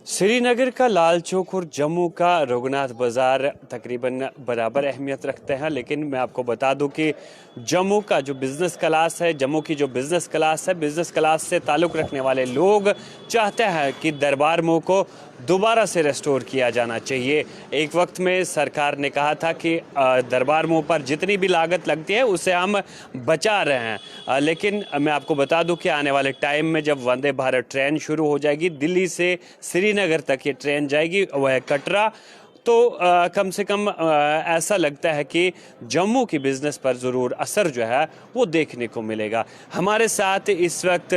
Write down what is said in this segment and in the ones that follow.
श्रीनगर का लाल चौक और जम्मू का रघुनाथ बाज़ार तकरीबन बराबर अहमियत रखते हैं, लेकिन मैं आपको बता दूं कि जम्मू का जो बिज़नेस क्लास है, जम्मू की जो बिज़नेस क्लास है, बिज़नेस क्लास से ताल्लुक़ रखने वाले लोग चाहते हैं कि दरबार मूव को दोबारा से रेस्टोर किया जाना चाहिए। एक वक्त में सरकार ने कहा था कि दरबार मूव पर जितनी भी लागत लगती है उसे हम बचा रहे हैं, लेकिन मैं आपको बता दूं कि आने वाले टाइम में जब वंदे भारत ट्रेन शुरू हो जाएगी, दिल्ली से श्रीनगर तक ये ट्रेन जाएगी, वह कटरा, तो कम से कम ऐसा लगता है कि जम्मू की बिज़नेस पर ज़रूर असर जो है वो देखने को मिलेगा। हमारे साथ इस वक्त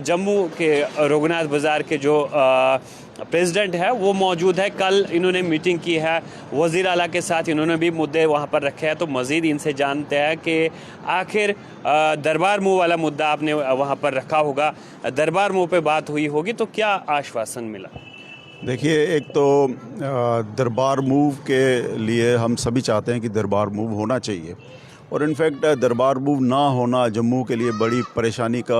जम्मू के रघुनाथ बाज़ार के जो प्रेसिडेंट है वो मौजूद है। कल इन्होंने मीटिंग की है वज़ीर आला के साथ, इन्होंने भी मुद्दे वहाँ पर रखे हैं, तो मज़ीद इनसे जानते हैं कि आखिर दरबार मूव वाला मुद्दा आपने वहाँ पर रखा होगा, दरबार मूव पे बात हुई होगी, तो क्या आश्वासन मिला? देखिए, एक तो दरबार मूव के लिए हम सभी चाहते हैं कि दरबार मूव होना चाहिए, और इनफैक्ट दरबार मूव ना होना जम्मू के लिए बड़ी परेशानी का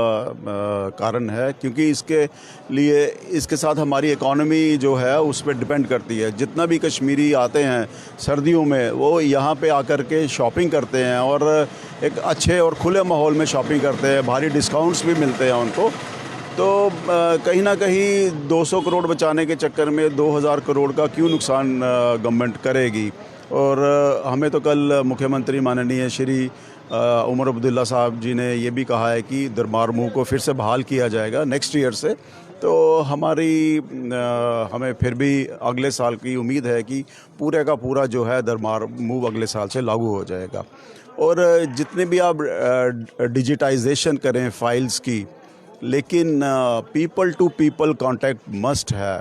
कारण है, क्योंकि इसके साथ हमारी इकॉनमी जो है उस पर डिपेंड करती है। जितना भी कश्मीरी आते हैं सर्दियों में, वो यहाँ पे आकर के शॉपिंग करते हैं और एक अच्छे और खुले माहौल में शॉपिंग करते हैं, भारी डिस्काउंट्स भी मिलते हैं उनको। तो कहीं ना कहीं 200 करोड़ बचाने के चक्कर में 2000 करोड़ का क्यों नुकसान गवर्नमेंट करेगी। और हमें तो कल मुख्यमंत्री माननीय श्री उमर अब्दुल्ला साहब जी ने ये भी कहा है कि दरबार मूव को फिर से बहाल किया जाएगा नेक्स्ट ईयर से। तो हमें फिर भी अगले साल की उम्मीद है कि पूरे का पूरा जो है दरबार मूव अगले साल से लागू हो जाएगा। और जितने भी आप डिजिटाइजेशन करें फाइल्स की, लेकिन people to people contact must है।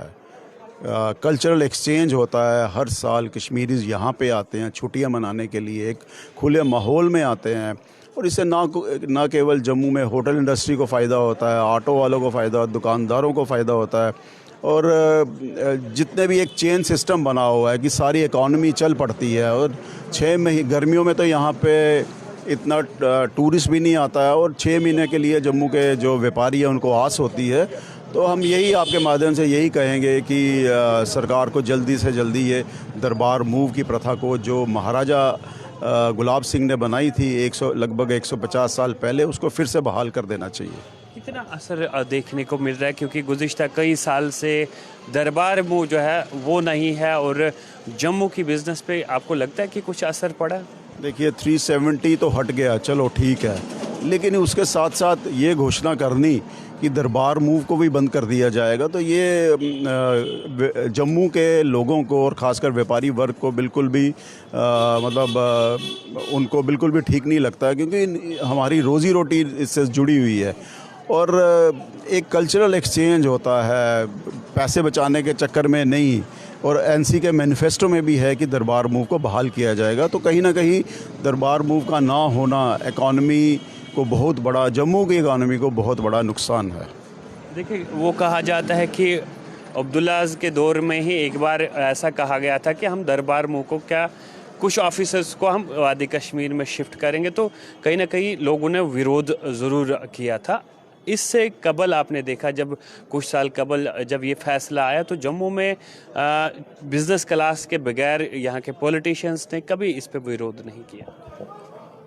कल्चरल एक्सचेंज होता है, हर साल कश्मीरीज़ यहाँ पे आते हैं छुट्टियाँ मनाने के लिए, एक खुले माहौल में आते हैं, और इससे ना केवल जम्मू में होटल इंडस्ट्री को फ़ायदा होता है, ऑटो वालों को फ़ायदा, दुकानदारों को फ़ायदा होता है, और जितने भी एक चेन सिस्टम बना हुआ है कि सारी इकॉनमी चल पड़ती है। और 6 महीने गर्मियों में तो यहाँ पे इतना टूरिस्ट भी नहीं आता है, और 6 महीने के लिए जम्मू के जो व्यापारी हैं उनको आस होती है। तो हम यही आपके माध्यम से यही कहेंगे कि सरकार को जल्दी से जल्दी ये दरबार मूव की प्रथा को, जो महाराजा गुलाब सिंह ने बनाई थी लगभग 150 साल पहले, उसको फिर से बहाल कर देना चाहिए। कितना असर देखने को मिल रहा है, क्योंकि गुज़िश्ता कई साल से दरबार मूव जो है वो नहीं है, और जम्मू की बिज़नेस पे आपको लगता है कि कुछ असर पड़ा? देखिए, 370 तो हट गया, चलो ठीक है, लेकिन उसके साथ साथ ये घोषणा करनी कि दरबार मूव को भी बंद कर दिया जाएगा, तो ये जम्मू के लोगों को और ख़ासकर व्यापारी वर्ग को बिल्कुल भी उनको बिल्कुल भी ठीक नहीं लगता है, क्योंकि हमारी रोज़ी रोटी इससे जुड़ी हुई है। और एक कल्चरल एक्सचेंज होता है, पैसे बचाने के चक्कर में नहीं। और एनसी के मैनिफेस्टो में भी है कि दरबार मूव को बहाल किया जाएगा। तो कहीं ना कहीं दरबार मूव का ना होना इकॉनमी को बहुत बड़ा, जम्मू की इकॉनमी को बहुत बड़ा नुकसान है। देखिए, वो कहा जाता है कि अब्दुल्लाज़ के दौर में ही एक बार ऐसा कहा गया था कि हम दरबार मूव को क्या, कुछ ऑफिसर्स को हम वादी कश्मीर में शिफ्ट करेंगे, तो कहीं ना कहीं लोगों ने विरोध ज़रूर किया था। इससे कबल आपने देखा, जब कुछ साल कबल जब ये फैसला आया, तो जम्मू में बिज़नेस क्लास के बगैर यहाँ के पॉलिटिशियंस ने कभी इस पे विरोध नहीं किया।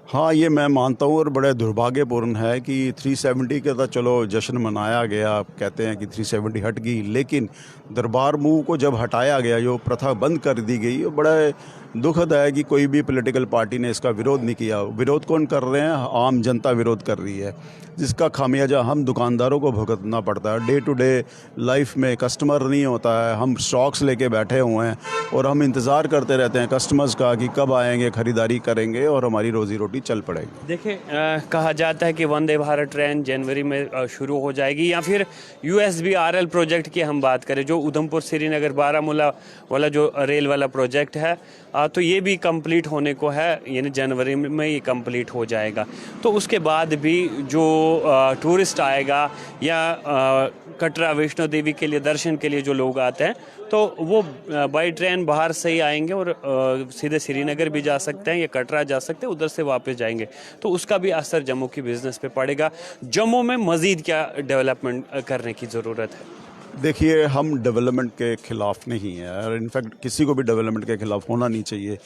हाँ, ये मैं मानता हूँ, और बड़े दुर्भाग्यपूर्ण है कि 370 का तो चलो जश्न मनाया गया, कहते हैं कि 370 हट गई, लेकिन दरबार मूव को जब हटाया गया, जो प्रथा बंद कर दी गई, वो बड़ा दुखद है कि कोई भी पॉलिटिकल पार्टी ने इसका विरोध नहीं किया। विरोध कौन कर रहे हैं? आम जनता विरोध कर रही है, जिसका खामियाजा हम दुकानदारों को भुगतना पड़ता है। डे टू डे लाइफ में कस्टमर नहीं होता है, हम स्टॉक्स लेके बैठे हुए हैं और हम इंतज़ार करते रहते हैं कस्टमर्स का कि कब आएंगे, ख़रीदारी करेंगे और हमारी रोज़ी रोटी चल पड़ेगी। देखिए, कहा जाता है कि वंदे भारत ट्रेन जनवरी में शुरू हो जाएगी, या फिर USBRL प्रोजेक्ट की हम बात करें, जो उधमपुर श्रीनगर बारामूला वाला जो रेल वाला प्रोजेक्ट है, तो ये भी कंप्लीट होने को है, यानी जनवरी में ये कंप्लीट हो जाएगा। तो उसके बाद भी जो टूरिस्ट आएगा या कटरा वैष्णो देवी के लिए दर्शन के लिए जो लोग आते हैं, तो वो बाई ट्रेन बाहर से ही आएंगे और सीधे श्रीनगर भी जा सकते हैं या कटरा जा सकते हैं, उधर से वापस जाएंगे। तो उसका भी असर जम्मू की बिज़नेस पे पड़ेगा। जम्मू में मज़ीद क्या डेवलपमेंट करने की ज़रूरत है? देखिए, हम डेवलपमेंट के ख़िलाफ़ नहीं हैं और इनफैक्ट किसी को भी डेवलपमेंट के ख़िलाफ़ होना नहीं चाहिए।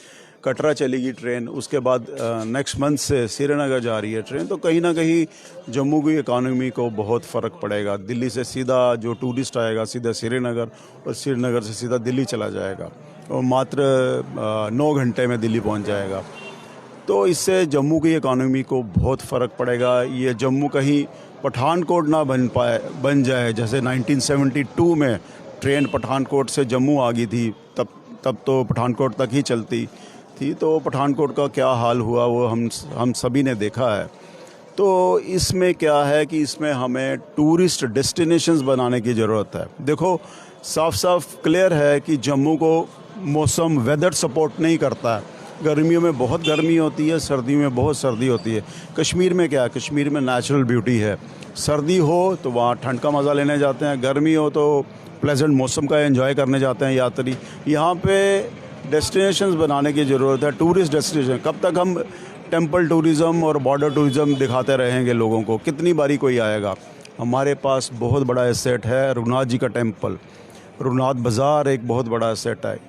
कटरा चलेगी ट्रेन, उसके बाद नेक्स्ट मंथ से श्रीनगर जा रही है ट्रेन, तो कहीं ना कहीं जम्मू की इकॉनमी को बहुत फ़र्क पड़ेगा। दिल्ली से सीधा जो टूरिस्ट आएगा सीधा श्रीनगर, और श्रीनगर से सीधा दिल्ली चला जाएगा और मात्र 9 घंटे में दिल्ली पहुंच जाएगा। तो इससे जम्मू की इकॉनमी को बहुत फ़र्क पड़ेगा। ये जम्मू कहीं पठानकोट ना बन जाए, जैसे 1972 में ट्रेन पठानकोट से जम्मू आ गई थी, तब तो पठानकोट तक ही चलती थी, तो पठानकोट का क्या हाल हुआ वो हम सभी ने देखा है। तो इसमें क्या है कि इसमें हमें टूरिस्ट डेस्टिनेशंस बनाने की ज़रूरत है। देखो, साफ साफ क्लियर है कि जम्मू को मौसम वेदर सपोर्ट नहीं करता है। गर्मियों में बहुत गर्मी होती है, सर्दियों में बहुत सर्दी होती है। कश्मीर में क्या है, कश्मीर में नेचुरल ब्यूटी है। सर्दी हो तो वहाँ ठंड का मज़ा लेने जाते हैं, गर्मी हो तो प्लेजेंट मौसम का एंजॉय करने जाते हैं यात्री। यहाँ पे डेस्टिनेशंस बनाने की ज़रूरत है, टूरिस्ट डेस्टिनेशन। कब तक हम टेंपल टूरिज़म और बॉर्डर टूरिज़म दिखाते रहेंगे लोगों को, कितनी बारी कोई आएगा। हमारे पास बहुत बड़ा एसेट है रघुनाथ जी का टेंपल, रघुनाथ बाज़ार एक बहुत बड़ा एसेट है।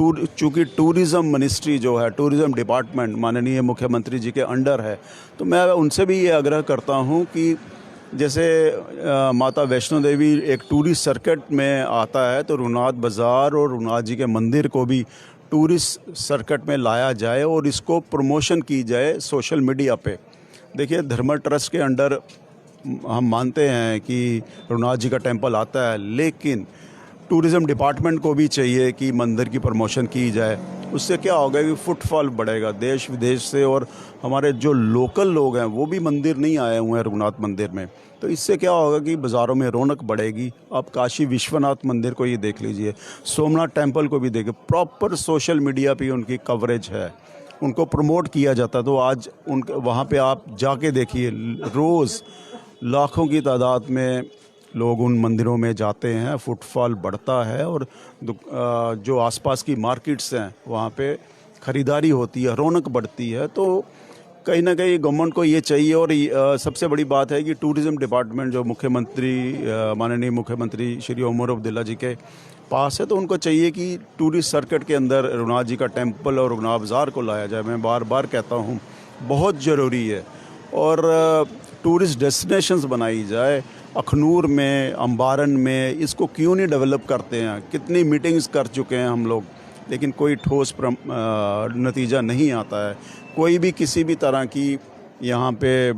चूँकि टूरिज़म मिनिस्ट्री जो है, टूरिज़म डिपार्टमेंट माननीय मुख्यमंत्री जी के अंडर है, तो मैं उनसे भी ये आग्रह करता हूँ कि जैसे माता वैष्णो देवी एक टूरिस्ट सर्किट में आता है, तो रघुनाथ बाज़ार और रघुनाथ जी के मंदिर को भी टूरिस्ट सर्किट में लाया जाए और इसको प्रमोशन की जाए सोशल मीडिया पे। देखिए, धर्म ट्रस्ट के अंडर हम मानते हैं कि रघुनाथ जी का टेंपल आता है, लेकिन टूरिज़म डिपार्टमेंट को भी चाहिए कि मंदिर की प्रमोशन की जाए। उससे क्या होगा कि फुटफॉल बढ़ेगा देश विदेश से, और हमारे जो लोकल लोग हैं वो भी मंदिर नहीं आए हुए हैं रघुनाथ मंदिर में, तो इससे क्या होगा कि बाज़ारों में रौनक बढ़ेगी। आप काशी विश्वनाथ मंदिर को ये देख लीजिए, सोमनाथ टेंपल को भी देखिए, प्रॉपर सोशल मीडिया पे उनकी कवरेज है, उनको प्रमोट किया जाता है। तो आज वहाँ पे आप जाके देखिए, रोज़ लाखों की तादाद में लोग उन मंदिरों में जाते हैं, फुटफॉल बढ़ता है, और जो आसपास की मार्केट्स हैं वहाँ पे ख़रीदारी होती है, रौनक बढ़ती है। तो कहीं ना कहीं गवर्नमेंट को ये चाहिए। और सबसे बड़ी बात है कि टूरिज़म डिपार्टमेंट जो माननीय मुख्यमंत्री श्री उमर अब्दुल्ला जी के पास है, तो उनको चाहिए कि टूरिस्ट सर्किट के अंदर रघुनाथ जी का टेंपल और रघुनाथ बाज़ार को लाया जाए। मैं बार बार कहता हूँ, बहुत ज़रूरी है। और टूरिस्ट डेस्टिनेशंस बनाई जाए अखनूर में, अम्बारन में। इसको क्यों नहीं डेवलप करते हैं? कितनी मीटिंग्स कर चुके हैं हम लोग, लेकिन कोई ठोस नतीजा नहीं आता है। कोई भी किसी भी तरह की यहाँ पे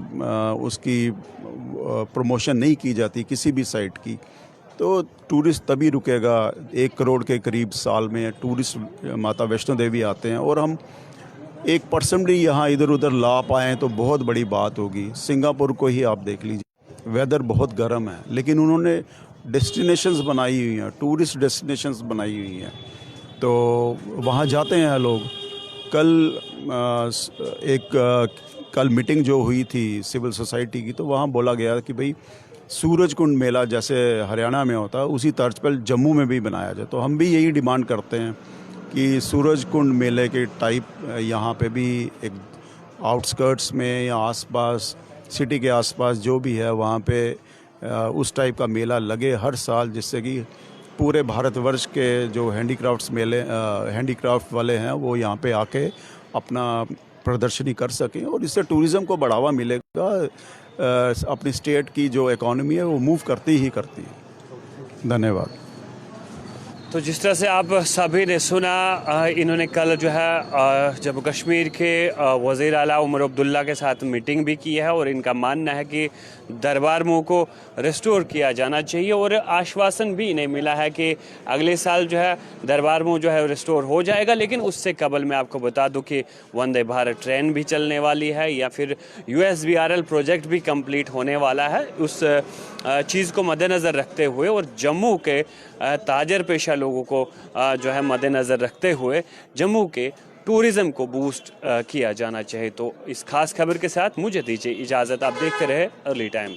उसकी प्रमोशन नहीं की जाती किसी भी साइट की। तो टूरिस्ट तभी रुकेगा। 1 करोड़ के करीब साल में टूरिस्ट माता वैष्णो देवी आते हैं, और हम 1% भी यहाँ इधर उधर ला पाएँ तो बहुत बड़ी बात होगी। सिंगापुर को ही आप देख लीजिए, वेदर बहुत गर्म है, लेकिन उन्होंने डेस्टिनेशंस बनाई हुई हैं, टूरिस्ट डेस्टिनेशंस बनाई हुई हैं, तो वहाँ जाते हैं लोग। कल मीटिंग जो हुई थी सिविल सोसाइटी की, तो वहाँ बोला गया कि भाई सूरज कुंड मेला जैसे हरियाणा में होता है, उसी तर्ज पर जम्मू में भी बनाया जाए। तो हम भी यही डिमांड करते हैं कि सूरज कुंड मेले के टाइप यहाँ पे भी एक आउटस्कर्ट्स में या आसपास सिटी के आसपास जो भी है वहाँ पे उस टाइप का मेला लगे हर साल, जिससे कि पूरे भारतवर्ष के जो हैंडीक्राफ्ट वाले हैं वो यहाँ पे आके अपना प्रदर्शनी कर सकें, और इससे टूरिज़्म को बढ़ावा मिलेगा। अपनी स्टेट की जो इकॉनमी है वो मूव करती ही करती है। धन्यवाद। तो जिस तरह से आप सभी ने सुना, इन्होंने कल जो है जम्मू कश्मीर के वज़ीर आला उमर अब्दुल्ला के साथ मीटिंग भी की है, और इनका मानना है कि दरबार मूव को रिस्टोर किया जाना चाहिए, और आश्वासन भी इन्हें मिला है कि अगले साल जो है दरबार मूव जो है रिस्टोर हो जाएगा। लेकिन उससे कबल मैं आपको बता दूं कि वंदे भारत ट्रेन भी चलने वाली है, या फिर USBRL प्रोजेक्ट भी कंप्लीट होने वाला है। उस चीज़ को मद्देनज़र रखते हुए और जम्मू के ताजर पेशा लोगों को जो है मद्देनज़र रखते हुए जम्मू के टूरिज़्म को बूस्ट किया जाना चाहिए। तो इस खास खबर के साथ मुझे दीजिए इजाज़त। आप देखते रहे अर्ली टाइम।